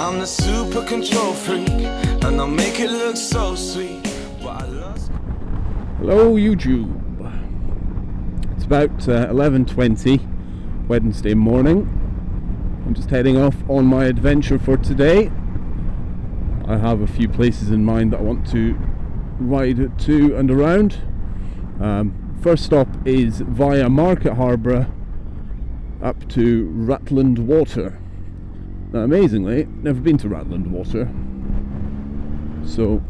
I'm the super control freak, and I'll make it look so sweet. Hello YouTube. It's about 11:20 Wednesday morning. I'm just heading off on my adventure for today. I have a few places in mind that I want to ride to and around. First stop is via Market Harborough up to Rutland Water. Now, amazingly, never been to Rutland Water, so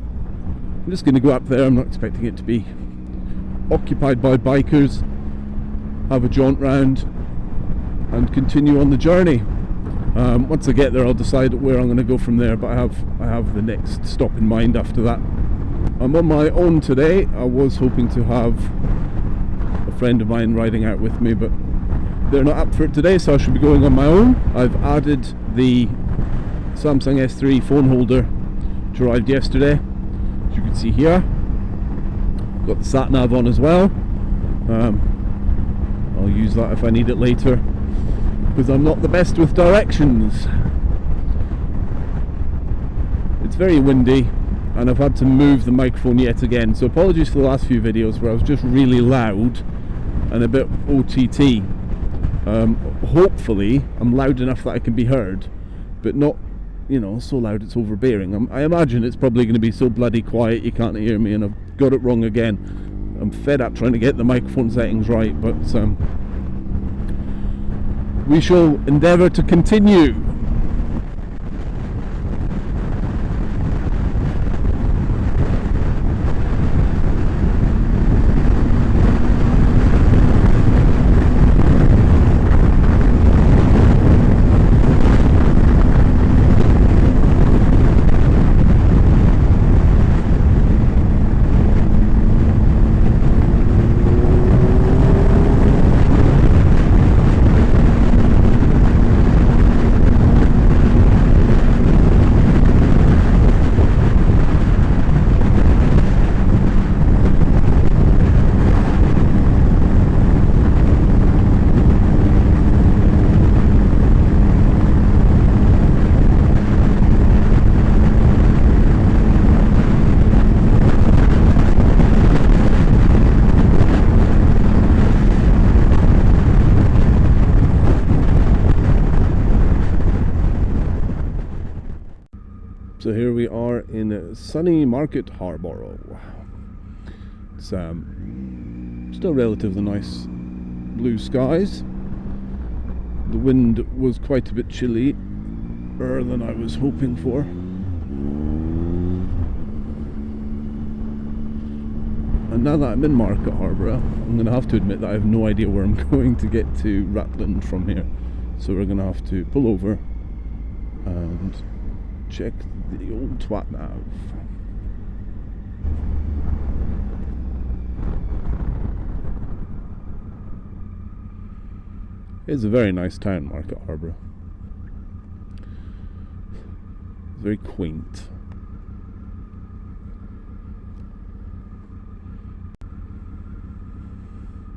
I'm just going to go up there. I'm not expecting it to be occupied by bikers. Have a jaunt round and continue on the journey. Once I get there, I'll decide where I'm going to go from there, but I have the next stop in mind after that. I'm on my own today. I was hoping to have a friend of mine riding out with me, but they're not up for it today, so I should be going on my own. I've added the Samsung S3 phone holder, which arrived yesterday, as you can see here. Got the sat nav on as well. I'll use that if I need it later, because I'm not the best with directions. It's very windy, and I've had to move the microphone yet again, so apologies for the last few videos where I was just really loud and a bit OTT. Hopefully I'm loud enough that I can be heard, but not, you know, so loud it's overbearing. I imagine it's probably going to be so bloody quiet you can't hear me, and I've got it wrong again. I'm fed up trying to get the microphone settings right, but we shall endeavour to continue. So here we are in sunny Market Harborough. It's still relatively nice blue skies. The wind was quite a bit chillier than I was hoping for. And now that I'm in Market Harborough, I'm going to have to admit that I have no idea where I'm going to get to Rutland from here. So we're going to have to pull over and check the old twat nav. It's a very nice town, Market Harborough. It's very quaint.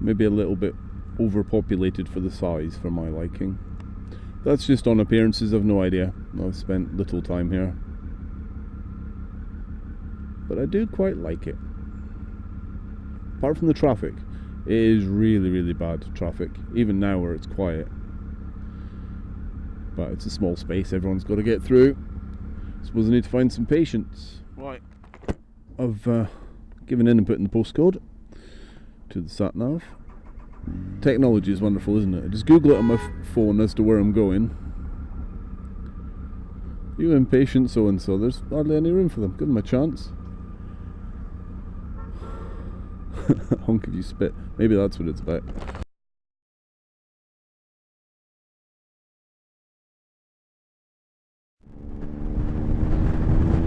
Maybe a little bit overpopulated for the size for my liking. That's just on appearances, I've no idea. I've spent little time here. But I do quite like it. Apart from the traffic. It is really, really bad traffic. Even now where it's quiet. But it's a small space, everyone's got to get through. I suppose I need to find some patience. Right. I've given in and put in the postcode to the sat nav. Technology is wonderful, isn't it? I just Google it on my phone as to where I'm going. You impatient so-and-so. There's hardly any room for them. Give them a chance. Honk if you spit. Maybe that's what it's about.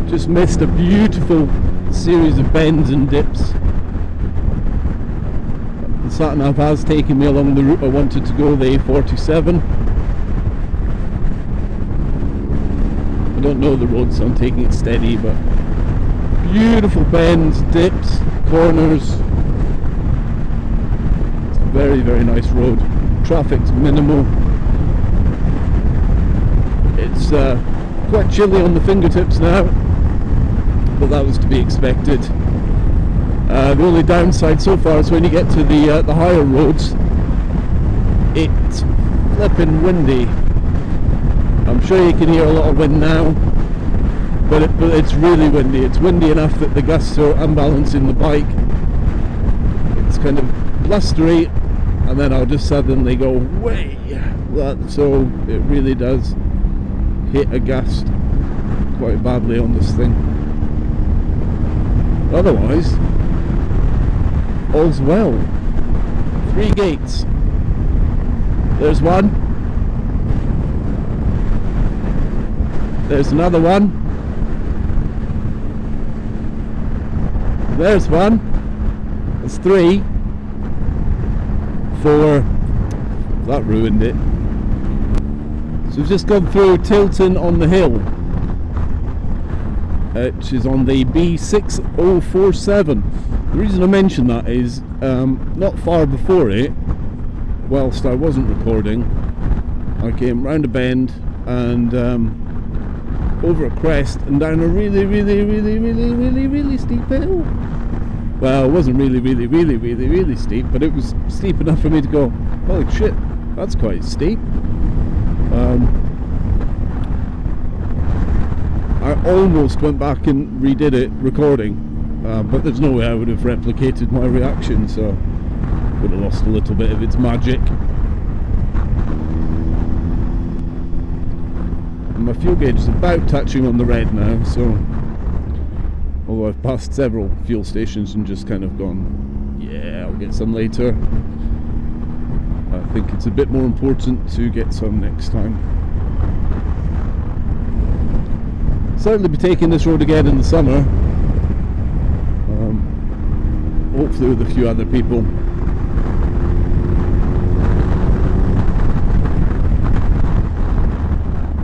Just missed a beautiful series of bends and dips. The sat-nav has taken me along the route I wanted to go, the A47. I don't know the road, so I'm taking it steady, but beautiful bends, dips, corners. It's a very, very nice road. Traffic's minimal. It's quite chilly on the fingertips now, but that was to be expected. The only downside so far is when you get to the higher roads, it's flipping windy. I'm sure you can hear a lot of wind now, but it's really windy. It's windy enough that the gusts are unbalancing the bike. It's kind of blustery, and then I'll just suddenly go way. So it really does hit a gust quite badly on this thing. Otherwise, all's well. 3 gates. There's one. There's another one. There's one. That's 3. 4. That ruined it. So we've just gone through Tilton on the Hill, which is on the B6047. The reason I mention that is not far before it, whilst I wasn't recording, I came round a bend and over a crest and down a really steep hill. Well, it wasn't really steep, but it was steep enough for me to go, holy shit, that's quite steep. I almost went back and redid it recording, but there's no way I would have replicated my reaction, so would have lost a little bit of its magic. And my fuel gauge is about touching on the red now, so although I've passed several fuel stations and just kind of gone, yeah, I'll get some later, I think it's a bit more important to get some next time. Certainly be taking this road again in the summer, hopefully with a few other people.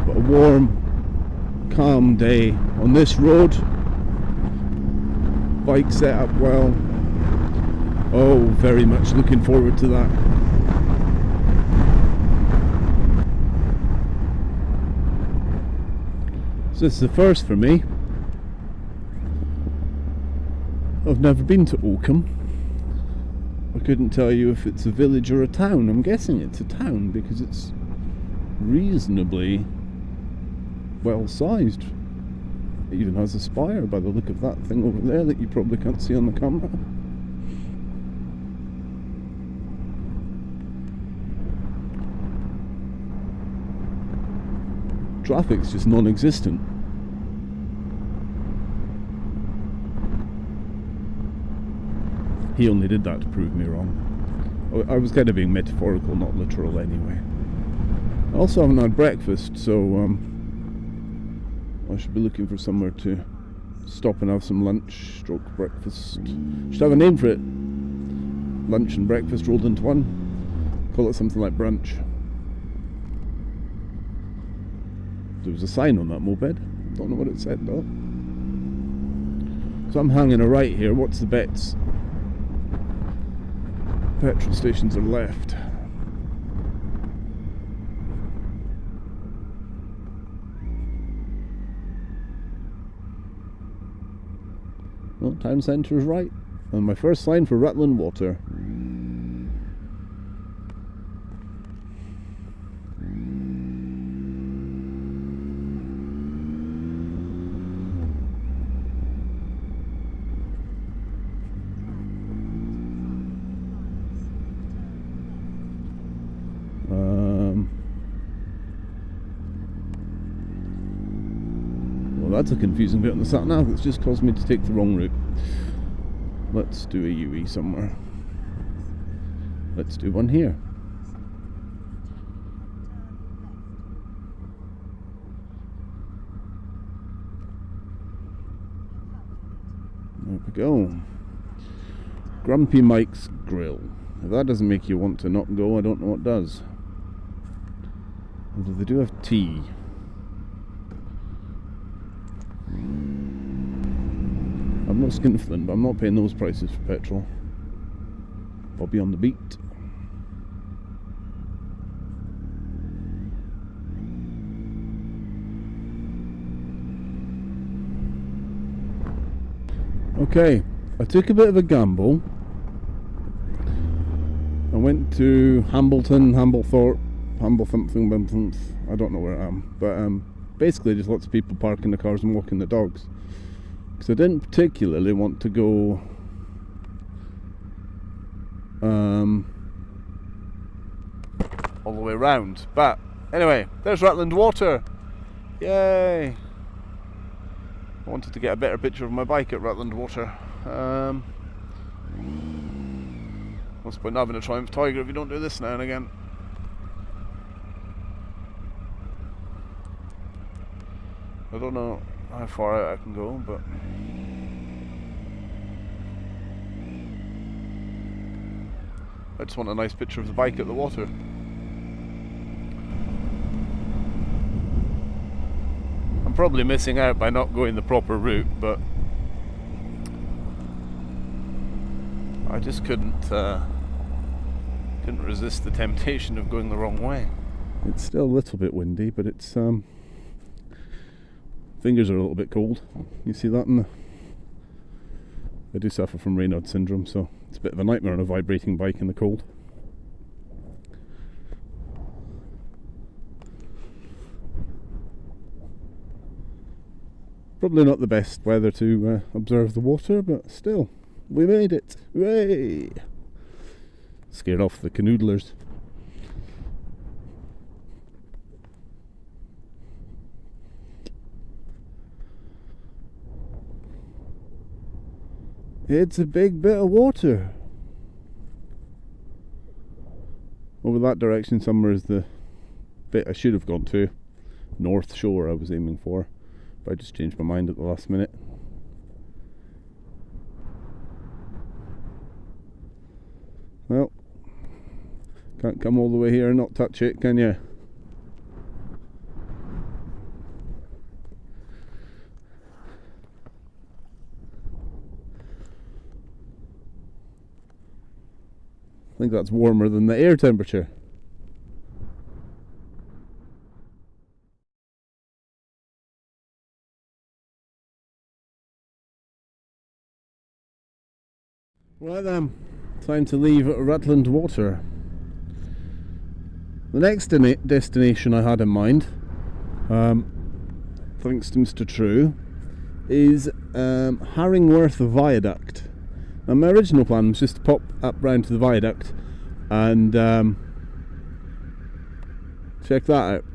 But a warm, calm day on this road. Bike set up well. Oh, very much looking forward to that. So this is the first for me. I've never been to Oakum. I couldn't tell you if it's a village or a town. I'm guessing it's a town because it's reasonably well sized. It even has a spire by the look of that thing over there that you probably can't see on the camera. Traffic's just non-existent. He only did that to prove me wrong. I was kind of being metaphorical, not literal anyway. I also haven't had breakfast, so I should be looking for somewhere to stop and have some lunch stroke breakfast. Should have a name for it. Lunch and breakfast rolled into one. Call it something like brunch. There was a sign on that moped. Don't know what it said though. So I'm hanging a right here. What's the bets? Petrol stations are left. Well, town centre is right. And my first sign for Rutland Water. Well, that's a confusing bit on the sat nav that's just caused me to take the wrong route. Let's do a UE somewhere. Let's do one here. There we go. Grumpy Mike's Grill. If that doesn't make you want to not go, I don't know what does. Although they do have tea. I'm not skinflint, but I'm not paying those prices for petrol. I'll be on the beat. Okay, I took a bit of a gamble. I went to Hambleton, Hamblethorpe, something, I don't know where I am, but basically just lots of people parking the cars and walking the dogs. Because I didn't particularly want to go all the way round. But anyway, there's Rutland Water. Yay! I wanted to get a better picture of my bike at Rutland Water. What's the point in having a Triumph Tiger if you don't do this now and again? I don't know how far out I can go, but I just want a nice picture of the bike at the water. I'm probably missing out by not going the proper route, but I just couldn't resist the temptation of going the wrong way. It's still a little bit windy, but it's fingers are a little bit cold. You see that? I do suffer from Raynaud syndrome, so it's a bit of a nightmare on a vibrating bike in the cold. Probably not the best weather to observe the water, but still, we made it! Hooray! Scared off the canoodlers. It's a big bit of water. Over that direction somewhere is the bit I should have gone to. North Shore I was aiming for, but I just changed my mind at the last minute. Well, can't come all the way here and not touch it, can you? I think that's warmer than the air temperature. Right then, time to leave Rutland Water. The next destination I had in mind, thanks to Mr. True, is Harringworth viaduct. Now my original plan was just to pop up round to the viaduct and check that out.